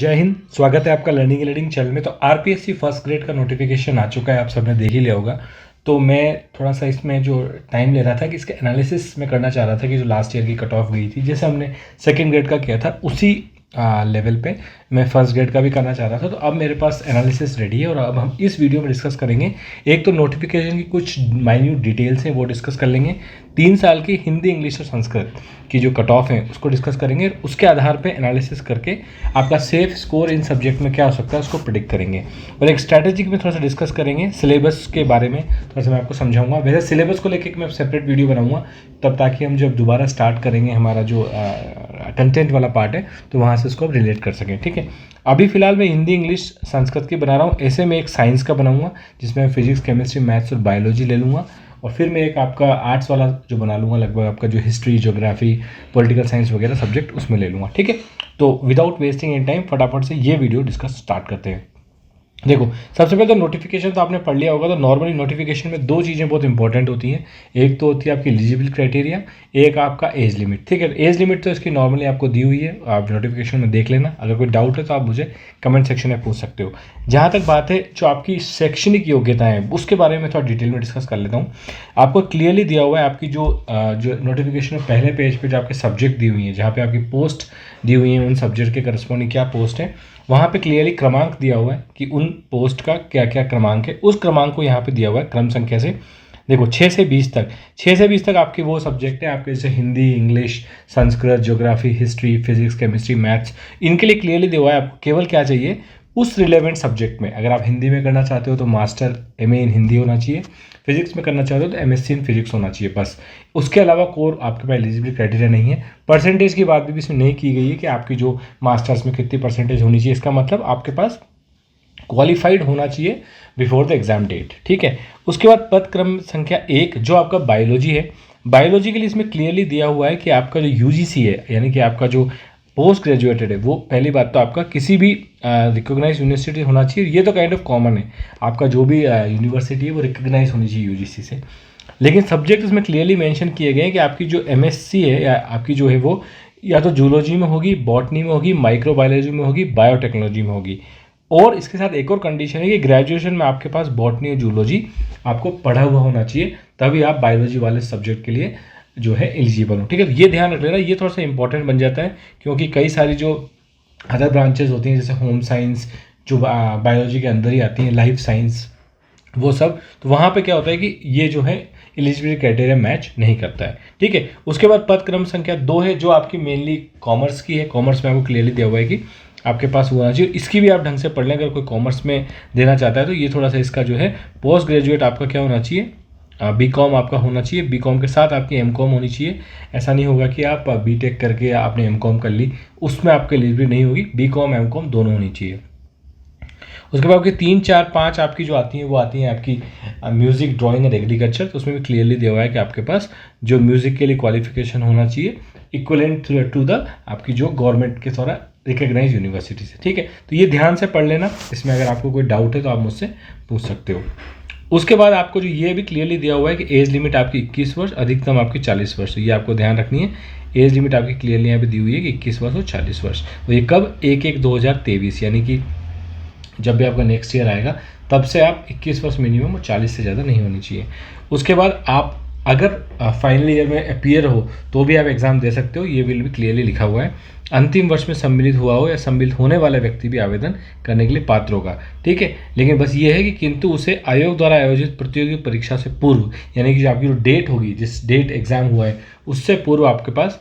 जय हिंद। स्वागत है आपका लर्निंग लीडिंग चैनल में। तो आरपीएससी फर्स्ट ग्रेड का नोटिफिकेशन आ चुका है, आप सबने देख ही लिया होगा। तो मैं थोड़ा सा इसमें जो टाइम ले रहा था कि इसके एनालिसिस में करना चाह रहा था कि जो लास्ट ईयर की कट ऑफ गई थी, जैसे हमने सेकंड ग्रेड का किया था उसी लेवल पे मैं फर्स्ट ग्रेड का भी करना चाह रहा था। तो अब मेरे पास एनालिसिस रेडी है और अब हम इस वीडियो में डिस्कस करेंगे। एक तो नोटिफिकेशन की कुछ माइन्यूट डिटेल्स हैं वो डिस्कस कर लेंगे। 3 साल की हिंदी, इंग्लिश और संस्कृत की जो कट ऑफ है उसको डिस्कस करेंगे। उसके आधार पे एनालिसिस करके आपका सेफ स्कोर इन सब्जेक्ट में क्या हो सकता है उसको प्रिडिक्ट करेंगे। और एक स्ट्रैटेजिक में थोड़ा सा डिस्कस करेंगे। सिलेबस के बारे में थोड़ा सा मैं आपको समझाऊंगा। वैसे सिलेबस को लेकर मैं सेपरेट वीडियो बनाऊंगा तब, ताकि हम जब दोबारा स्टार्ट करेंगे हमारा जो कंटेंट वाला पार्ट है तो वहाँ से उसको रिलेट कर सकें। ठीक है, अभी फिलहाल मैं हिंदी, इंग्लिश, संस्कृत की बना रहा हूँ। ऐसे में एक साइंस का बनाऊंगा जिसमें मैं फिजिक्स, केमिस्ट्री, मैथ्स और बायोलॉजी ले लूँगा। और फिर मैं एक आपका आर्ट्स वाला जो बना लूँगा, लगभग आपका जो हिस्ट्री, ज्योग्राफी, पॉलिटिकल साइंस वगैरह सब्जेक्ट उसमें ले लूँगा। ठीक है, तो विदाउट वेस्टिंग एनी टाइम फटाफट से ये वीडियो डिस्कस स्टार्ट करते हैं। देखो, सबसे पहले तो नोटिफिकेशन तो आपने पढ़ लिया होगा। तो नॉर्मली नोटिफिकेशन में दो चीज़ें बहुत इंपॉर्टेंट होती हैं। एक तो होती है आपकी एलिजिबल क्राइटेरिया, एक आपका एज लिमिट। ठीक है, एज लिमिट तो इसकी नॉर्मली आपको दी हुई है, आप नोटिफिकेशन में देख लेना। अगर कोई डाउट है तो आप मुझे कमेंट सेक्शन में पूछ सकते हो। जहाँ तक बात है जो आपकी शैक्षणिक योग्यताएं हैं उसके बारे में थोड़ा डिटेल में डिस्कस कर लेता हूँ। आपको क्लियरली दिया हुआ है आपकी जो नोटिफिकेशन में पहले पेज पे जो आपके सब्जेक्ट दी हुई है, जहाँ पे आपकी पोस्ट दी हुई है, उन सब्जेक्ट के करस्पॉन्डिंग क्या पोस्ट है, वहाँ पे क्लियरली क्रमांक दिया हुआ है कि उन पोस्ट का क्या क्या क्रमांक है। उस क्रमांक को यहाँ पे दिया हुआ है क्रम संख्या से। देखो, 6 से 20 तक, 6 से 20 तक आपके वो सब्जेक्ट है आपके, जैसे Hindi, English, Sanskrit, geography, history, physics, chemistry, maths. इनके लिए क्लियरली दिया हुआ है आपको केवल क्या चाहिए, उस रिलेवेंट सब्जेक्ट में। अगर आप हिंदी में करना चाहते हो तो मास्टर एमए इन हिंदी होना चाहिए, फिजिक्स में करना चाहते हो तो एमएससी इन फिजिक्स होना चाहिए, बस। उसके अलावा कोर आपके पास एलिजिबिलिटी क्राइटेरिया नहीं है। परसेंटेज की बात भी इसमें नहीं की गई है कि आपकी जो मास्टर्स में कितनी परसेंटेज होनी चाहिए। इसका मतलब आपके पास क्वालिफाइड होना चाहिए बिफोर द एग्जाम डेट। ठीक है, उसके बाद पद क्रम संख्या 1 जो आपका बायोलॉजी है। बायोलॉजी के लिए इसमें क्लियरली दिया हुआ है कि आपका जो यूजीसी है, यानी कि आपका जो पोस्ट ग्रेजुएटेड है, वो पहली बात तो आपका किसी भी रिकॉग्नाइज यूनिवर्सिटी होना चाहिए। ये तो काइंड ऑफ कॉमन है, आपका जो भी यूनिवर्सिटी है वो रिकॉग्नाइज होनी चाहिए यूजीसी से। लेकिन सब्जेक्ट इसमें क्लियरली मेंशन किए गए हैं कि आपकी जो एमएससी है या आपकी जो है वो या तो जूलॉजी में होगी, बॉटनी में होगी, माइक्रोबायोलॉजी में होगी, बायोटेक्नोलॉजी में होगी। और इसके साथ एक और कंडीशन है कि ग्रेजुएशन में आपके पास बॉटनी और जूलॉजी आपको पढ़ा हुआ होना चाहिए, तभी आप बायोलॉजी वाले सब्जेक्ट के लिए जो है एलिजिबल हो। ठीक है, ये ध्यान रख लेना, ये थोड़ा सा इंपॉर्टेंट बन जाता है क्योंकि कई सारी जो अदर ब्रांचेज होती हैं जैसे होम साइंस जो बायोलॉजी के अंदर ही आती हैं, लाइफ साइंस, वो सब, तो वहाँ पे क्या होता है कि ये जो है एलिजिबिलिटी क्राइटेरिया मैच नहीं करता है। ठीक है, उसके बाद पद क्रम संख्या 2 है जो आपकी मेनली कॉमर्स की है। कॉमर्स में आपको क्लियरली दिया हुआ है कि आपके पास होना चाहिए। इसकी भी आप ढंग से पढ़ लें, अगर कोई कॉमर्स में देना चाहता है तो ये थोड़ा सा इसका जो है पोस्ट ग्रेजुएट आपका क्या होना चाहिए, बीकॉम आपका होना चाहिए। बीकॉम के साथ आपकी एमकॉम होनी चाहिए। ऐसा नहीं होगा कि आप बीटेक करके आपने एमकॉम कर ली, उसमें आपकी एलिजिबिलिटी नहीं होगी। बीकॉम एमकॉम दोनों होनी चाहिए। उसके बाद आपकी 3, 4, 5 आपकी जो आती हैं वो आती हैं आपकी म्यूज़िक, ड्राइंग और एग्रीकल्चर। तो उसमें भी क्लियरली दिया हुआ है कि आपके पास जो म्यूज़िक के लिए क्वालिफिकेशन होना चाहिए इक्वलेंट टू द आपकी जो गवर्नमेंट के द्वारा रिकग्नाइज यूनिवर्सिटी से। ठीक है, तो ये ध्यान से पढ़ लेना। इसमें अगर आपको कोई डाउट है तो आप मुझसे पूछ सकते हो। उसके बाद आपको जो ये भी क्लियरली दिया हुआ है कि एज लिमिट आपकी 21 वर्ष, अधिकतम आपकी 40 वर्ष। तो ये आपको ध्यान रखनी है। एज लिमिट आपकी क्लियरली यहाँ पे दी हुई है कि 21 वर्ष और 40 वर्ष। तो ये कब, 1/1/2023, यानी कि जब भी आपका नेक्स्ट ईयर आएगा तब से आप 21 वर्ष मिनिमम और 40 से ज़्यादा नहीं होनी चाहिए। उसके बाद आप अगर फाइनल ईयर में अपीयर हो तो भी आप एग्ज़ाम दे सकते हो। ये विल भी क्लियरली लिखा हुआ है। अंतिम वर्ष में सम्मिलित हुआ हो या सम्मिलित होने वाला व्यक्ति भी आवेदन करने के लिए पात्र होगा। ठीक है, लेकिन बस ये है कि किंतु उसे आयोग द्वारा आयोजित प्रतियोगी परीक्षा से पूर्व, यानी कि आपकी जो डेट होगी, जिस डेट एग्ज़ाम हुआ है उससे पूर्व आपके पास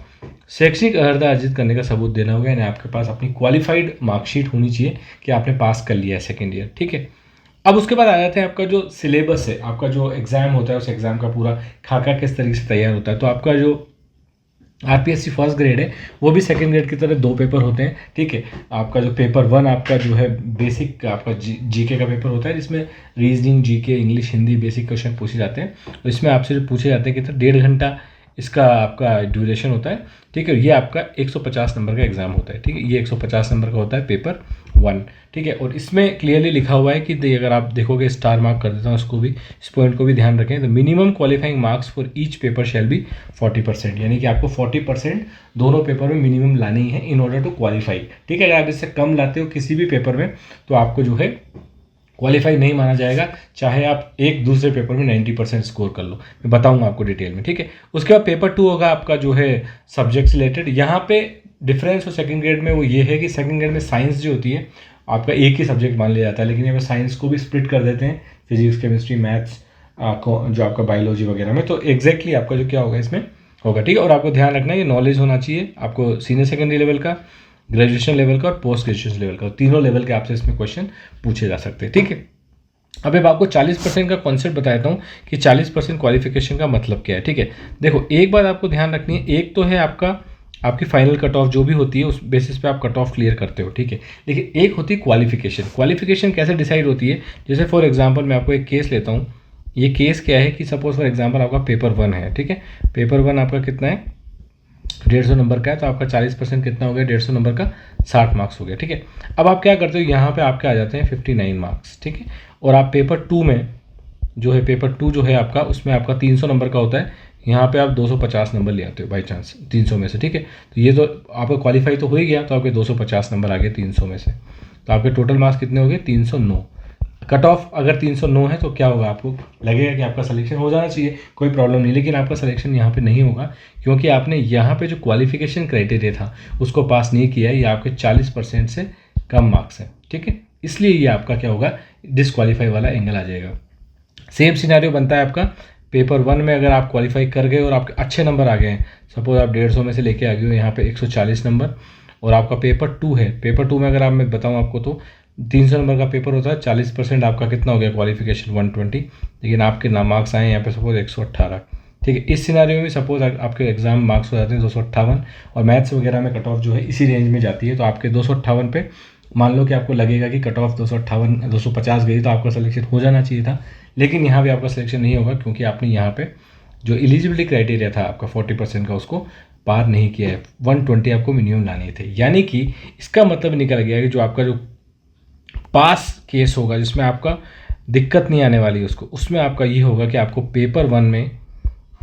शैक्षणिक अर्हता अर्जित करने का सबूत देना होगा। यानी आपके पास अपनी क्वालिफाइड मार्कशीट होनी चाहिए कि आपने पास कर लिया है सेकेंड ईयर। ठीक है, अब उसके बाद आ जाते हैं आपका जो सिलेबस है, आपका जो एग्ज़ाम होता है उस एग्ज़ाम का पूरा खाका किस तरीके से तैयार होता है। तो आपका जो आरपीएससी फर्स्ट ग्रेड है वो भी सेकंड ग्रेड की तरह 2 पेपर होते हैं। ठीक है, आपका जो पेपर 1 आपका जो है बेसिक आपका जीके का पेपर होता है, जिसमें reasoning, GK, English, Hindi basic question पूछे जाते हैं। तो इसमें आपसे जो पूछे जाते हैं कि 1.5 घंटा इसका आपका ड्यूरेशन होता है, ठीक है। ये आपका 150 नंबर का एग्जाम होता है, ठीक है। ये 150 नंबर का होता है पेपर 1, ठीक है। और इसमें क्लियरली लिखा हुआ है कि अगर आप देखोगे, स्टार मार्क कर देता हूँ इसको भी, इस पॉइंट को भी ध्यान रखें, the minimum qualifying marks for each paper shall be 40%, यानी कि आपको 40% दोनों पेपर में मिनिमम लानी है इन ऑर्डर टू क्वालिफाई, ठीक है। अगर आप इससे कम लाते हो किसी भी पेपर में तो आपको जो है क्वालिफाई नहीं माना जाएगा, चाहे आप एक दूसरे पेपर में 90% स्कोर कर लो। मैं बताऊंगा आपको डिटेल में, ठीक है। उसके बाद पेपर 2 होगा आपका जो है सब्जेक्ट्स रिलेटेड। यहाँ पे डिफरेंस और सेकंड ग्रेड में वो ये है कि सेकंड ग्रेड में साइंस जो होती है आपका एक ही सब्जेक्ट मान लिया जाता है, लेकिन यहाँ पे साइंस को भी स्प्लिट कर देते हैं, फिजिक्स, केमिस्ट्री, मैथ्स, जो आपका बायोलॉजी वगैरह में। तो एग्जैक्टली आपका जो क्या होगा इसमें होगा, ठीक है। और आपको ध्यान रखना है ये नॉलेज होना चाहिए आपको सीनियर सेकेंडरी लेवल का, ग्रेजुएशन लेवल का और पोस्ट ग्रेजुएशन लेवल का, तीनों लेवल के आपसे इसमें क्वेश्चन पूछे जा सकते हैं, ठीक है। अब आपको 40% का कॉन्सेप्ट बताता हूँ कि 40% क्वालिफिकेशन का मतलब क्या है, ठीक है। देखो, एक बात आपको ध्यान रखनी है, एक तो है आपकी फाइनल कट ऑफ जो भी होती है उस बेसिस पे आप कट ऑफ क्लियर करते हो, ठीक है। लेकिन एक होती है क्वालिफिकेशन। क्वालिफिकेशन कैसे डिसाइड होती है, जैसे फॉर एग्जांपल मैं आपको एक केस लेता हूँ। ये केस क्या है कि सपोज फॉर एग्जांपल आपका पेपर 1 है, ठीक है। पेपर 1 आपका कितना है, 150 नंबर का है, तो आपका 40% कितना हो गया, 150 नंबर का 60 मार्क्स हो गया, ठीक है। अब आप क्या करते हो, यहाँ पे आपके आ जाते हैं 59 मार्क्स, ठीक है। और आप पेपर 2 में जो है, पेपर 2 जो है आपका, उसमें आपका 300 नंबर का होता है, यहाँ पे आप 250 नंबर ले आते हो बाई चांस 300 में से, ठीक है। तो ये तो आपका क्वालिफाई तो हो ही गया, तो आपके 250 नंबर आ गए 300 में से, तो आपके टोटल मार्क्स कितने हो गए, 309। कट ऑफ अगर 309 है तो क्या होगा, आपको लगेगा कि आपका सिलेक्शन हो जाना चाहिए, कोई प्रॉब्लम नहीं, लेकिन आपका सिलेक्शन यहाँ पे नहीं होगा, क्योंकि आपने यहाँ पे जो क्वालिफिकेशन क्राइटेरिया था उसको पास नहीं किया है। ये आपके 40% से कम मार्क्स हैं, ठीक है। इसलिए ये आपका क्या होगा, डिसक्वालीफाई वाला एंगल आ जाएगा। सेम सिनेरियो बनता है आपका पेपर 1 में, अगर आप क्वालिफाई कर गए और आपके अच्छे नंबर आ गए हैं, सपोज आप 150 में से लेके आ गए हो यहाँ पे 140 नंबर, और आपका पेपर 2 है, पेपर 2 में अगर आप, मैं बताऊँ आपको, तो 300 नंबर का पेपर होता है, 40% आपका कितना हो गया क्वालिफिकेशन 120, लेकिन आपके ना मार्क्स आए यहाँ पे सपोज 118, ठीक है। इस सिनारियो में सपोज आपके एग्जाम मार्क्स हो जाते हैं 258, और मैथ्स वगैरह में कट ऑफ जो है इसी रेंज में जाती है, तो आपके 258 पे मान लो कि आपको लगेगा कि कट ऑफ 250 गई, तो आपका सिलेक्शन हो जाना चाहिए था, लेकिन यहाँ भी आपका सिलेक्शन नहीं होगा, क्योंकि आपने यहाँ पे जो एलिजिबिलिटी क्राइटेरिया था आपका 40% का, उसको पार नहीं किया है। 120 आपको मिनिमम लाने थे, यानी कि इसका मतलब निकल गया कि जो आपका जो पास केस होगा, जिसमें आपका दिक्कत नहीं आने वाली उसको, उसमें आपका ये होगा कि आपको पेपर 1 में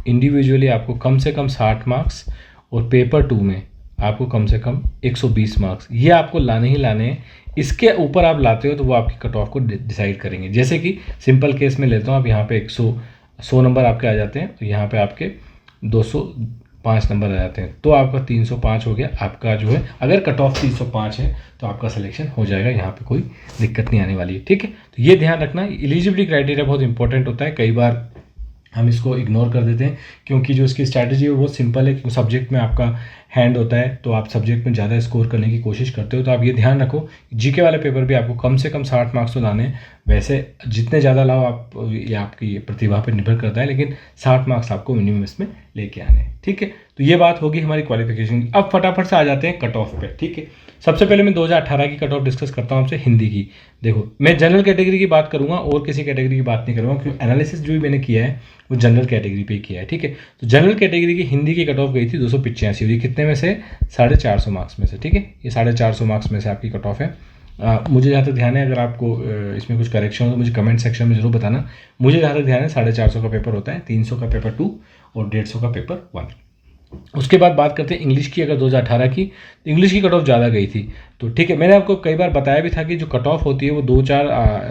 इंडिविजुअली आपको कम से कम 60 मार्क्स, और पेपर 2 में आपको कम से कम 120 मार्क्स, ये आपको लाने ही लाने हैं। इसके ऊपर आप लाते हो तो वो आपकी कट ऑफ को डिसाइड करेंगे। जैसे कि सिंपल केस में लेता हूँ, आप यहाँ पे 100 नंबर आपके आ जाते हैं, तो यहाँ पे आपके 205 नंबर आ जाते हैं, तो आपका 305 हो गया आपका जो है। अगर कट ऑफ 305 है तो आपका सिलेक्शन हो जाएगा, यहाँ पे कोई दिक्कत नहीं आने वाली है, ठीक है। तो ये ध्यान रखना, एलिजिबिलिटी क्राइटेरिया बहुत इंपॉर्टेंट होता है। कई बार हम इसको इग्नोर कर देते हैं, क्योंकि जो इसकी स्ट्रैटेजी है वो सिंपल है, क्योंकि सब्जेक्ट में आपका हैंड होता है, तो आप सब्जेक्ट में ज़्यादा स्कोर करने की कोशिश करते हो। तो आप ये ध्यान रखो, जीके वाले पेपर भी आपको कम से कम 60 मार्क्स तो लाने हैं। वैसे जितने ज़्यादा लाओ आप, ये आपकी प्रतिभा पर निर्भर करता है, लेकिन 60 मार्क्स आपको मिनिमम इसमें लेके आने हैं, ठीक है। तो ये बात होगी हमारी क्वालिफिकेशन की। अब फटाफट से आ जाते हैं कट ऑफ पे, ठीक है। सबसे पहले मैं 2018 की कट ऑफ डिस्कस करता हूँ आपसे हिंदी की। देखो, मैं जनरल कैटेगरी की बात करूँगा और किसी कैटेगरी की बात नहीं करूँगा, क्योंकि एनालिसिस जो भी मैंने किया है वो जनरल कैटेगरी पे ही किया है, ठीक है। तो जनरल कैटेगरी की हिंदी की कट ऑफ गई थी 285, और ये कितने में से, 450 मार्क्स में से, ठीक है। ये 450 मार्क्स में से आपकी कट ऑफ है। मुझे जहाँ तक ध्यान है, अगर आपको इसमें कुछ करेक्शन हो तो मुझे कमेंट सेक्शन में जरूर बताना। मुझे जहाँ तक ध्यान है 450 का पेपर होता है, 300 का पेपर 2 और 150 का पेपर 1। उसके बाद बात करते हैं इंग्लिश की। अगर 2018 की, तो इंग्लिश की कट ऑफ ज़्यादा गई थी, तो ठीक है। मैंने आपको कई बार बताया भी था कि जो कट ऑफ होती है वो 2-4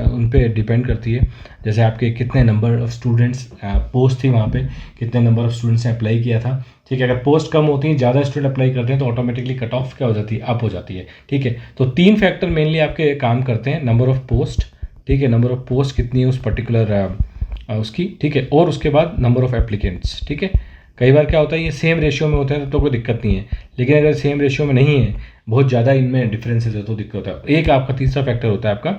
उन पे डिपेंड करती है। जैसे आपके कितने नंबर ऑफ स्टूडेंट्स, पोस्ट थी वहाँ पे, कितने नंबर ऑफ स्टूडेंट्स ने अप्लाई किया था, ठीक है। अगर पोस्ट कम होती है, ज़्यादा स्टूडेंट अप्लाई करते हैं, तो ऑटोमेटिकली कट ऑफ क्या हो जाती है, अप हो जाती है, ठीक है। तो 3 फैक्टर मेनली आपके काम करते हैं, नंबर ऑफ पोस्ट, ठीक है, नंबर ऑफ पोस्ट कितनी है उस पर्टिकुलर उसकी, ठीक है, और उसके बाद नंबर ऑफ एप्लीकेंट्स, ठीक है। कई बार क्या होता है, ये सेम रेशियो में होते हैं तो कोई दिक्कत नहीं है, लेकिन अगर सेम रेशियो में नहीं है, बहुत ज़्यादा इनमें डिफरेंसेस है, तो दिक्कत होता है। एक आपका तीसरा फैक्टर होता है आपका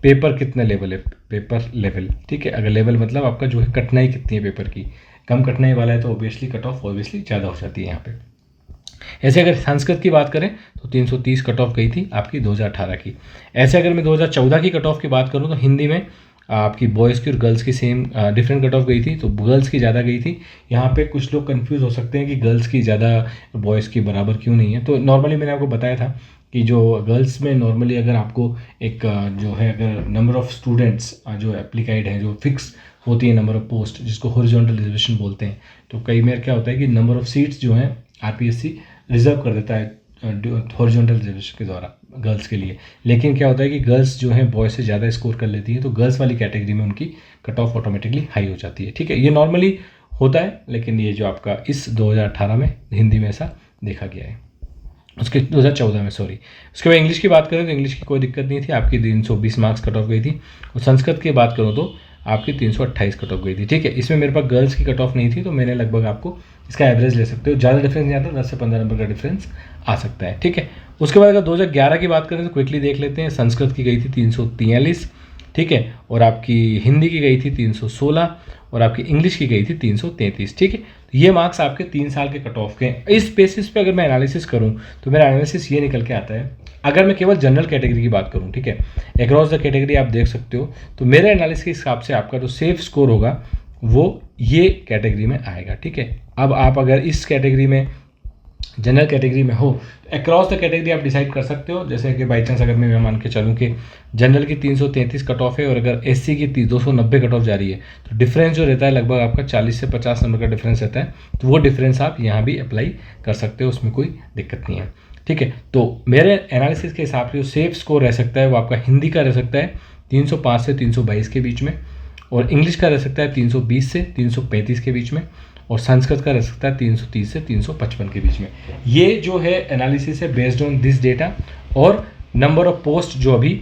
पेपर कितने लेवल है, पेपर लेवल, ठीक है। अगर लेवल मतलब आपका जो है कठिनाई कितनी है पेपर की, कम कठिनाई वाला है तो ऑब्वियसली कट ऑफ ऑब्वियसली ज़्यादा हो जाती है यहाँ पे। ऐसे अगर संस्कृत की बात करें तो 330 कट ऑफ गई थी आपकी 2018 की। ऐसे अगर मैं 2014 की कट ऑफ की बात करूँ तो हिंदी में आपकी बॉयज़ की और गर्ल्स की सेम डिफरेंट कट ऑफ गई थी, तो गर्ल्स की ज़्यादा गई थी। यहाँ पे कुछ लोग कंफ्यूज हो सकते हैं कि गर्ल्स की ज़्यादा बॉयज़ की बराबर क्यों नहीं है। तो नॉर्मली मैंने आपको बताया था कि जो गर्ल्स में नॉर्मली अगर आपको एक जो है अगर नंबर ऑफ स्टूडेंट्स जो एप्लीकाइड है, जो फिक्स होती है नंबर ऑफ पोस्ट, जिसको हॉरिजॉन्टल रिजर्वेशन बोलते हैं, तो कई बार क्या होता है कि नंबर ऑफ सीट्स जो हैं आरपीएससी रिजर्व कर देता है हॉरिजॉन्टल रिजर्वेशन के द्वारा गर्ल्स के लिए। लेकिन क्या होता है कि गर्ल्स जो हैं बॉयज़ से ज़्यादा स्कोर कर लेती हैं, तो गर्ल्स वाली कैटेगरी में उनकी कट ऑफ ऑटोमेटिकली हाई हो जाती है। ठीक है, ये नॉर्मली होता है, लेकिन ये जो आपका इस 2018 में हिंदी में ऐसा देखा गया है, उसके 2014 में सॉरी। उसके बाद इंग्लिश की बात करें तो इंग्लिश की कोई दिक्कत नहीं थी, आपकी 320 मार्क्स कट ऑफ गई थी। और संस्कृत की बात करूँ तो आपकी 328 कट ऑफ गई थी। ठीक है, इसमें मेरे पास गर्ल्स की कट ऑफ नहीं थी, तो मैंने लगभग आपको इसका एवरेज ले सकते हो, ज़्यादा डिफरेंस नहीं आता, 10 से 15 नंबर का डिफरेंस आ सकता है। ठीक है, उसके बाद अगर 2011 की बात करें तो क्विकली देख लेते हैं। संस्कृत की गई थी 343, ठीक है, और आपकी हिंदी की गई थी 316, और आपकी इंग्लिश की गई थी 333। ठीक है, तो ये मार्क्स आपके 3 साल के कट ऑफ के हैं। इस बेसिस पे अगर मैं एनालिसिस करूं तो मेरा एनालिसिस ये निकल के आता है, अगर मैं केवल जनरल कैटेगरी की बात करूं, ठीक है, अक्रॉस द कैटेगरी आप देख सकते हो, तो मेरे एनालिसिस के हिसाब से आपका जो सेफ स्कोर होगा वो ये कैटेगरी में आएगा। ठीक है, अब आप अगर इस कैटेगरी में जनरल कैटेगरी में हो, अक्रॉस द कैटेगरी आप डिसाइड कर सकते हो। जैसे कि बाई चांस अगर मैं मान के चलूँ कि जनरल की 333 कट ऑफ है और अगर एससी की 290 कट ऑफ जा रही है, तो डिफरेंस जो रहता है लगभग आपका 40 से 50 नंबर का डिफरेंस रहता है। तो वो डिफरेंस आप यहाँ भी अप्लाई कर सकते हो, उसमें कोई दिक्कत नहीं है। ठीक है, तो मेरे एनालिसिस के हिसाब से जो सेफ स्कोर रह सकता है वो आपका हिंदी का रह सकता है 305 से 322 के बीच में, और इंग्लिश का रह सकता है 320 से 335 के बीच में, और संस्कृत का रह सकता है 330 से 355 के बीच में। ये जो है एनालिसिस है बेस्ड ऑन दिस डेटा और नंबर ऑफ पोस्ट जो अभी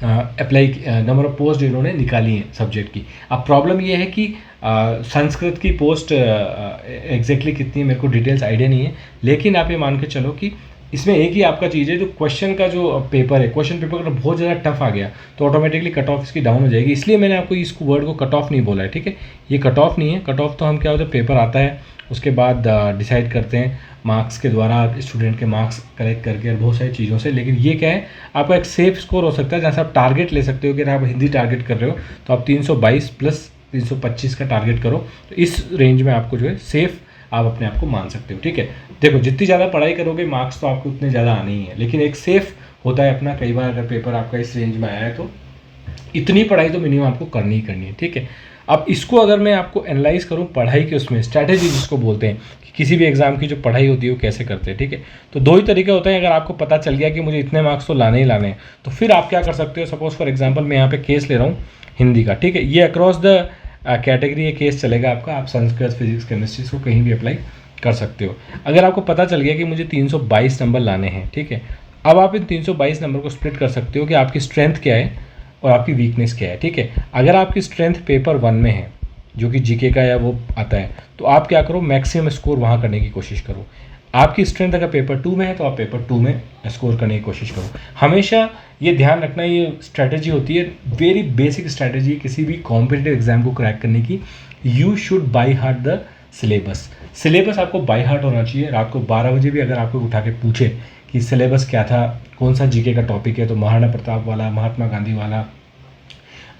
अप्लाई नंबर ऑफ पोस्ट जो इन्होंने निकाली है सब्जेक्ट की। अब प्रॉब्लम ये है कि संस्कृत की पोस्ट एग्जैक्टली कितनी है मेरे को डिटेल्स आइडिया नहीं है, लेकिन आप ये मान के चलो कि इसमें एक ही आपका चीज़ है, जो क्वेश्चन का जो पेपर है, क्वेश्चन पेपर अगर बहुत ज़्यादा टफ आ गया तो ऑटोमेटिकली कट ऑफ इसकी डाउन हो जाएगी। इसलिए मैंने आपको इस वर्ड को कट ऑफ नहीं बोला है। ठीक है, ये कट ऑफ नहीं है। कट ऑफ तो हम क्या होता है, पेपर आता है उसके बाद डिसाइड करते हैं मार्क्स के द्वारा, स्टूडेंट के मार्क्स कलेक्ट करके और बहुत सारी चीज़ों से। लेकिन ये क्या है, आपका एक सेफ स्कोर हो सकता है जहाँ से आप टारगेट ले सकते हो कि अगर आप हिंदी टारगेट कर रहे हो तो आप 322 प्लस 325 का टारगेट करो, तो इस रेंज में आपको जो है सेफ आप अपने आप को मान सकते हो। ठीक है, देखो जितनी ज़्यादा पढ़ाई करोगे मार्क्स तो आपको उतने ज़्यादा आने ही है, लेकिन एक सेफ होता है अपना। कई बार अगर पेपर आपका इस रेंज में आया है तो इतनी पढ़ाई तो मिनिमम आपको करनी ही करनी है। ठीक है, अब इसको अगर मैं आपको एनालाइज करूँ पढ़ाई के उसमें स्ट्रैटेजी जिसको बोलते हैं कि किसी भी एग्जाम की जो पढ़ाई होती है वो कैसे करते हैं। ठीक है, तो दो ही तरीके होते हैं। अगर आपको पता चल गया कि मुझे इतने मार्क्स तो लाने ही लाने हैं, तो फिर आप क्या कर सकते हो, सपोज फॉर एग्जाम्पल मैं यहाँ पे केस ले रहा हूँ हिंदी का। ठीक है, ये अक्रॉस द कैटेगरी ये केस चलेगा आपका, आप संस्कृत फिजिक्स केमिस्ट्री को कहीं भी अप्लाई कर सकते हो। अगर आपको पता चल गया कि मुझे 322 नंबर लाने हैं, ठीक है, अब आप इन 322 नंबर को स्प्लिट कर सकते हो कि आपकी स्ट्रेंथ क्या है और आपकी वीकनेस क्या है। ठीक है, अगर आपकी स्ट्रेंथ पेपर 1 में है जो कि जीके का या वो आता है, तो आप क्या करो, मैक्सिमम स्कोर वहाँ करने की कोशिश करो। आपकी स्ट्रेंथ अगर पेपर 2 में है तो आप पेपर 2 में स्कोर करने की कोशिश करो। हमेशा ये ध्यान रखना, ये स्ट्रैटेजी होती है, वेरी बेसिक स्ट्रैटेजी किसी भी कॉम्पिटिटिव एग्जाम को क्रैक करने की। You should by heart the syllabus. Syllabus आपको बाई हार्ट होना चाहिए। रात को 12 बजे भी अगर आपको उठा के पूछे कि सिलेबस क्या था, कौन सा जीके का टॉपिक है, तो महाराणा प्रताप वाला, महात्मा गांधी वाला,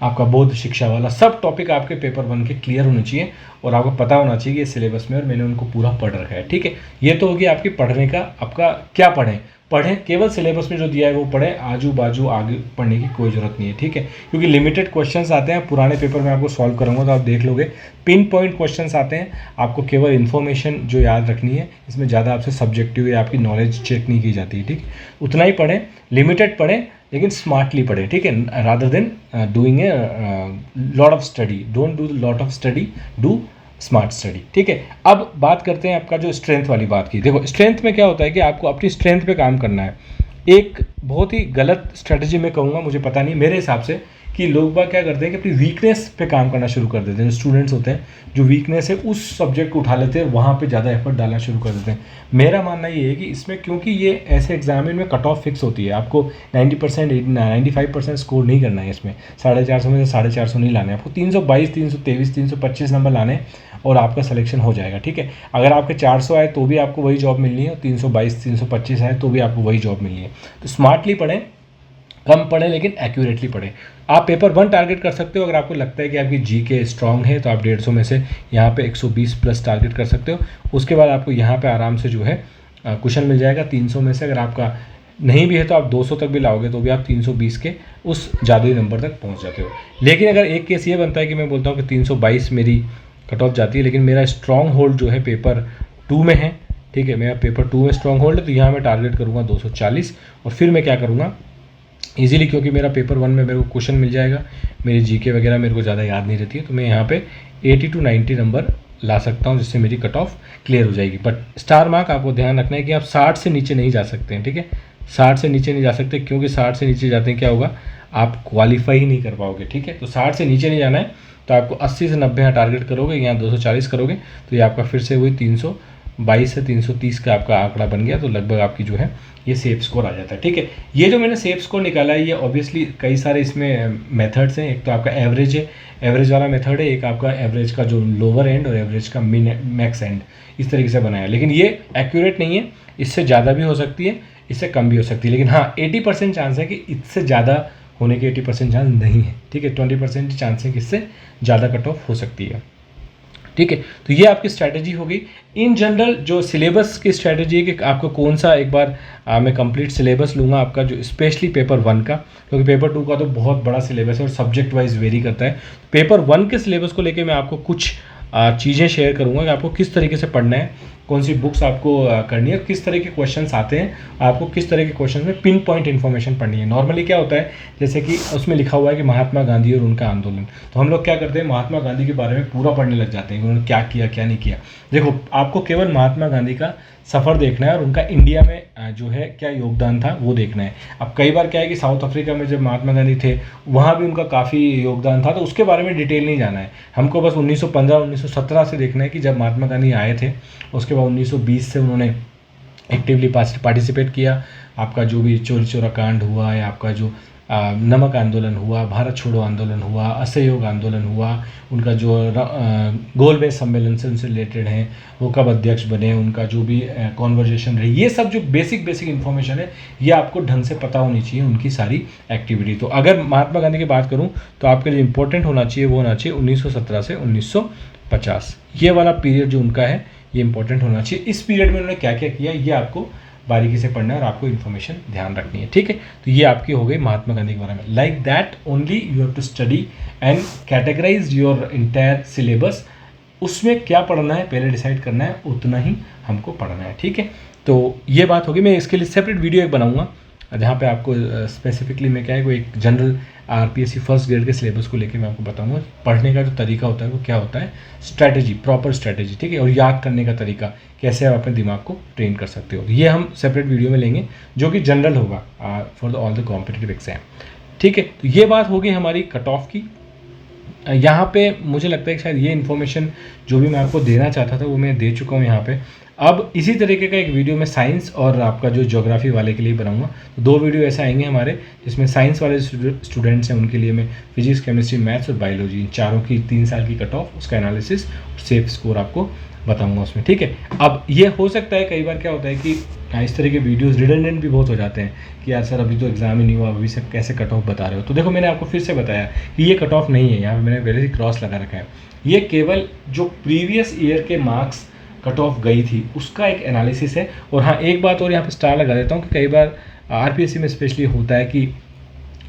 आपका बौद्ध शिक्षा वाला, सब टॉपिक आपके पेपर 1 के क्लियर होने चाहिए और आपको पता होना चाहिए कि ये सिलेबस में और मैंने उनको पूरा पढ़ रखा है। ठीक है, ये तो होगी आपकी पढ़ने का, आपका क्या पढ़ें, केवल सिलेबस में जो दिया है वो पढ़ें, आजू बाजू आगे पढ़ने की कोई ज़रूरत नहीं है। ठीक है, क्योंकि लिमिटेड क्वेश्चंस आते हैं, पुराने पेपर में आपको सॉल्व करूँगा तो आप देख लोगे, पिन पॉइंट क्वेश्चंस आते हैं, आपको केवल इन्फॉर्मेशन जो याद रखनी है, इसमें ज़्यादा आपसे सब्जेक्टिव या आपकी नॉलेज चेक नहीं की जाती है। ठीक, उतना ही पढ़ें, लिमिटेड पढ़ें, लेकिन स्मार्टली पढ़ें। ठीक है, rather than doing a lot of study, don't do lot of study, do smart study. ठीक है, अब बात करते हैं आपका जो स्ट्रेंथ वाली बात की। देखो स्ट्रेंथ में क्या होता है कि आपको अपनी स्ट्रेंथ पे काम करना है। एक बहुत ही गलत स्ट्रेटजी मैं कहूँगा, मुझे पता नहीं, मेरे हिसाब से कि लोग बाग क्या करते हैं कि अपनी वीकनेस पे काम करना शुरू कर देते हैं। जो स्टूडेंट्स होते हैं जो वीकनेस है उस सब्जेक्ट को उठा लेते हैं, वहाँ पे ज़्यादा एफर्ट डालना शुरू कर देते हैं। मेरा मानना ये है कि इसमें, क्योंकि ये ऐसे एग्जाम में कट ऑफ फिक्स होती है, आपको 90% 95% स्कोर नहीं करना है इसमें, 450 में से 450 नहीं लाने, आपको 322 323 325 नंबर लाने और आपका सिलेक्शन हो जाएगा। ठीक है, अगर आपके 400 आए तो भी आपको वही जॉब मिलनी है, और 322 325 आए तो भी आपको वही जॉब मिलनी है। तो स्मार्टली पढ़ें, कम पढ़ें लेकिन एक्यूरेटली पढ़ें। आप पेपर 1 टारगेट कर सकते हो। अगर आपको लगता है कि आपकी जीके स्ट्रांग है तो आप 150 में से यहाँ पे 120 प्लस टारगेट कर सकते हो। उसके बाद आपको यहाँ पे आराम से जो है क्वेश्चन मिल जाएगा 300 में से। अगर आपका नहीं भी है तो आप 200 तक भी लाओगे तो भी आप 320 के उस जादुई नंबर तक पहुँच जाते हो। लेकिन अगर एक केस ये बनता है कि मैं बोलता हूँ कि 322 मेरी कट ऑफ जाती है, लेकिन मेरा स्ट्रॉन्ग होल्ड जो है पेपर 2 में है, ठीक है, मेरा पेपर 2 में स्ट्रॉन्ग होल्ड है, तो यहाँ मैं टारगेट करूँगा 240। और फिर मैं क्या करूँगा इजीली, क्योंकि मेरा पेपर 1 में मेरे को क्वेश्चन मिल जाएगा, मेरी जीके वगैरह मेरे को ज़्यादा याद नहीं रहती है, तो मैं यहाँ पे 80 to 90 नंबर ला सकता हूँ, जिससे मेरी कट ऑफ क्लियर हो जाएगी। बट स्टार मार्क आपको ध्यान रखना है कि आप 60 से नीचे नहीं जा सकते हैं, ठीक है, 60 से नीचे नहीं जा सकते, क्योंकि 60 से नीचे जाते हैं क्या होगा, आप क्वालिफाई ही नहीं कर पाओगे, ठीक है। तो 60 से नीचे नहीं जाना है, तो आपको 80 से 90 यहाँ टारगेट करोगे, यहाँ 240 करोगे, तो ये आपका फिर से वही 322 से 330 का आपका आंकड़ा बन गया, तो लगभग आपकी जो है ये सेफ स्कोर आ जाता है, ठीक है। ये जो मैंने सेफ स्कोर निकाला है, ये ऑब्वियसली कई सारे इसमें मेथड्स हैं। एक तो आपका एवरेज है, एवरेज वाला मेथड है, एक आपका एवरेज का जो लोअर एंड और एवरेज का मिन मैक्स एंड, इस तरीके से बनाया है। लेकिन ये एक्यूरेट नहीं है, इससे ज़्यादा भी हो सकती है, इससे कम भी हो सकती है। लेकिन हाँ 80% चांस है कि इससे ज़्यादा होने के 80% चांस नहीं है, ठीक है। 20% चांस है कि इससे ज़्यादा कट ऑफ हो सकती है, ठीक है। तो ये आपकी स्ट्रैटेजी होगी। इन जनरल जो सिलेबस की स्ट्रैटेजी है कि आपको कौन सा, एक बार मैं कंप्लीट सिलेबस लूँगा आपका, जो स्पेशली पेपर 1 का, क्योंकि पेपर 2 का तो बहुत बड़ा सिलेबस है और सब्जेक्ट वाइज वेरी करता है। पेपर 1 के सिलेबस को लेके मैं आपको कुछ चीज़ें शेयर करूँगा कि आपको किस तरीके से पढ़ना है, कौन सी बुक्स आपको करनी है, किस तरह के क्वेश्चंस आते हैं, आपको किस तरह के क्वेश्चंस में पिन पॉइंट इन्फॉर्मेशन पढ़नी है। नॉर्मली क्या होता है, जैसे कि उसमें लिखा हुआ है कि महात्मा गांधी और उनका आंदोलन, तो हम लोग क्या करते हैं, महात्मा गांधी के बारे में पूरा पढ़ने लग जाते हैं कि उन्होंने क्या किया क्या नहीं किया। देखो, आपको केवल महात्मा गांधी का सफ़र देखना है और उनका इंडिया में जो है क्या योगदान था वो देखना है। अब कई बार क्या है कि साउथ अफ्रीका में जब महात्मा गांधी थे, वहाँ भी उनका काफ़ी योगदान था, तो उसके बारे में डिटेल नहीं जाना है हमको। बस 1915 1917 से देखना है कि जब महात्मा गांधी आए थे, उसके बाद 1920 से उन्होंने एक्टिवली पार्टिसिपेट किया। आपका जो भी चोरी चोरा कांड हुआ, या आपका जो नमक आंदोलन हुआ, भारत छोड़ो आंदोलन हुआ, असहयोग आंदोलन हुआ, उनका जो गोलमेज सम्मेलन से उनसे रिलेटेड हैं, वो कब अध्यक्ष बने, उनका जो भी कॉन्वर्जेशन रही, ये सब जो बेसिक इन्फॉर्मेशन है, ये आपको ढंग से पता होनी चाहिए, उनकी सारी एक्टिविटी। तो अगर महात्मा गांधी की बात करूँ तो आपके लिए इंपॉर्टेंट होना चाहिए, वो होना चाहिए 1917 से 1950, ये वाला पीरियड जो उनका है ये इंपॉर्टेंट होना चाहिए। इस पीरियड में उन्होंने क्या क्या किया, ये आपको बारीकी से पढ़ना है और आपको इन्फॉर्मेशन ध्यान रखनी है, ठीक है। तो ये आपकी हो गई महात्मा गांधी के बारे में। Like that only you have to study and categorize your entire syllabus. उसमें क्या पढ़ना है पहले डिसाइड करना है, उतना ही हमको पढ़ना है, ठीक है। तो ये बात होगी। मैं इसके लिए सेपरेट वीडियो एक बनाऊंगा जहाँ पे आपको स्पेसिफिकली मैं क्या है, कोई एक जनरल आरपीएससी फर्स्ट ग्रेड के सिलेबस को लेके मैं आपको बताऊंगा पढ़ने का जो तरीका होता है वो क्या होता है, स्ट्रैटेजी, प्रॉपर स्ट्रैटेजी, ठीक है, और याद करने का तरीका, कैसे आप अपने दिमाग को ट्रेन कर सकते हो। ये हम सेपरेट वीडियो में लेंगे जो कि जनरल होगा for all the competitive exam, ठीक है। तो ये बात होगी हमारी कट ऑफ की। यहाँ पे मुझे लगता है कि शायद ये इन्फॉर्मेशन जो भी मैं आपको देना चाहता था वो मैं दे चुका हूँ यहाँ पे। अब इसी तरीके का एक वीडियो मैं साइंस और आपका जो ज्योग्राफी वाले के लिए बनाऊंगा। तो 2 वीडियो ऐसे आएंगे हमारे, जिसमें साइंस वाले स्टूडेंट्स हैं उनके लिए मैं फिजिक्स, केमिस्ट्री, मैथ्स और बायोलॉजी, इन चारों की 3 साल की कट ऑफ, उसका एनालिसिस और सेफ स्कोर आपको बताऊंगा उसमें, ठीक है। अब ये हो सकता है कई बार क्या होता है कि इस तरह के वीडियोस रिडंडेंट भी बहुत हो जाते हैं कि यार सर अभी तो एग्जाम ही नहीं हुआ, अभी से कैसे कट ऑफ बता रहे हो। तो देखो, मैंने आपको फिर से बताया कि ये कट ऑफ नहीं है, यहाँ पे मैंने पहले से क्रॉस लगा रखा है। ये केवल जो प्रीवियस ईयर के मार्क्स कट ऑफ गई थी उसका एक एनालिसिस है। और हाँ, एक बात और यहाँ पे स्टार लगा देता हूँ कि कई बार आरपीएससी में स्पेशली होता है कि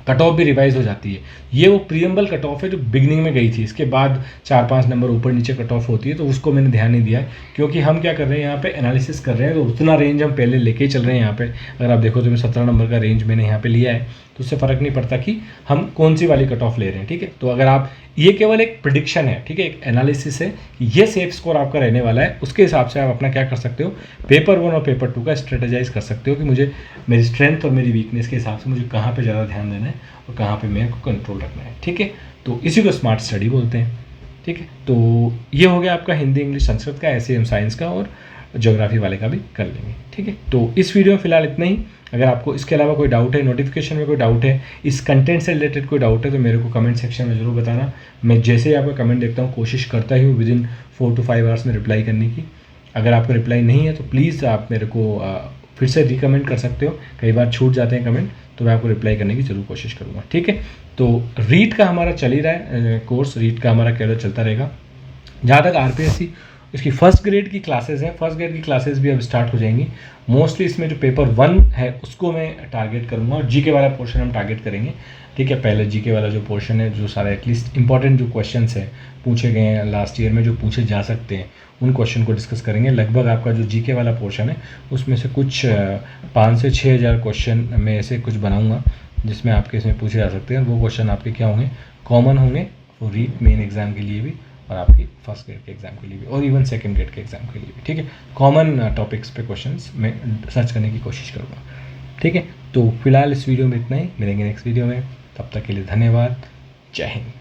कट ऑफ भी रिवाइज हो जाती है। ये वो प्रीएम्बल कट ऑफ है जो बिगनिंग में गई थी, इसके बाद 4-5 नंबर ऊपर नीचे कट ऑफ होती है, तो उसको मैंने ध्यान नहीं दिया है, क्योंकि हम क्या कर रहे हैं यहाँ पे एनालिसिस कर रहे हैं, तो उतना रेंज हम पहले लेके चल रहे हैं। यहाँ पे अगर आप देखो तो मैं 17 नंबर का रेंज मैंने यहाँ पे लिया है, तो उससे फ़र्क नहीं पड़ता कि हम कौन सी वाली कट ऑफ ले रहे हैं, ठीक है। तो अगर आप, ये केवल एक प्रिडिक्शन है, ठीक है, एक एनालिसिस है कि ये सेफ स्कोर आपका रहने वाला है, उसके हिसाब से आप अपना क्या कर सकते हो, पेपर 1 और पेपर 2 का स्ट्रेटेजाइज कर सकते हो कि मुझे मेरी स्ट्रेंथ और मेरी वीकनेस के हिसाब से मुझे कहाँ पे ज़्यादा ध्यान देना है और कहाँ पे मेरे को कंट्रोल रखना है, ठीक है। तो इसी को स्मार्ट स्टडी बोलते हैं, ठीक है। तो ये हो गया आपका हिंदी, इंग्लिश, संस्कृत का, ऐसे हम साइंस का और ज्योग्राफी वाले का भी कर लेंगे, ठीक है। तो इस वीडियो में फिलहाल इतना ही। अगर आपको इसके अलावा कोई डाउट है, नोटिफिकेशन में कोई डाउट है, इस कंटेंट से रिलेटेड कोई डाउट है, तो मेरे को कमेंट सेक्शन में ज़रूर बताना। मैं जैसे ही आपका कमेंट देखता हूँ कोशिश करता ही हूँ विदिन 4 to 5 आवर्स में रिप्लाई करने की। अगर आपका रिप्लाई नहीं है तो प्लीज़ आप मेरे को फिर से रिकमेंड कर सकते हो, कई बार छूट जाते हैं कमेंट, तो मैं आपको रिप्लाई करने की ज़रूर कोशिश करूँगा, ठीक है। तो रीट का हमारा चल ही रहा है कोर्स, रीट का हमारा कैरियर चलता रहेगा। जहाँ तक आरपीएससी इसकी फर्स्ट ग्रेड की क्लासेस हैं, फर्स्ट ग्रेड की क्लासेस भी अब स्टार्ट हो जाएंगी। मोस्टली इसमें जो पेपर 1 है उसको मैं टारगेट करूँगा और जीके वाला पोर्शन हम टारगेट करेंगे, ठीक है। पहले जीके वाला जो पोर्शन है, जो सारा एटलीस्ट इंपॉर्टेंट जो क्वेश्चंस हैं पूछे गए हैं लास्ट ईयर में, जो पूछे जा सकते हैं, उन क्वेश्चन को डिस्कस करेंगे। लगभग आपका जो जीके वाला पोर्शन है उसमें से कुछ 5 से 6 हज़ार क्वेश्चन में ऐसे कुछ बनाऊँगा जिसमें आपके इसमें पूछे जा सकते हैं। वो क्वेश्चन आपके क्या होंगे, कॉमन होंगे वो रीट मेन एग्ज़ाम के लिए भी और आपकी फर्स्ट ग्रेड के एग्ज़ाम के लिए भी और इवन सेकंड ग्रेड के एग्ज़ाम के लिए भी, ठीक है। कॉमन टॉपिक्स पे क्वेश्चंस मैं सर्च करने की कोशिश करूँगा, ठीक है। तो फिलहाल इस वीडियो में इतना ही, मिलेंगे नेक्स्ट वीडियो में, तब तक के लिए धन्यवाद, जय हिंद।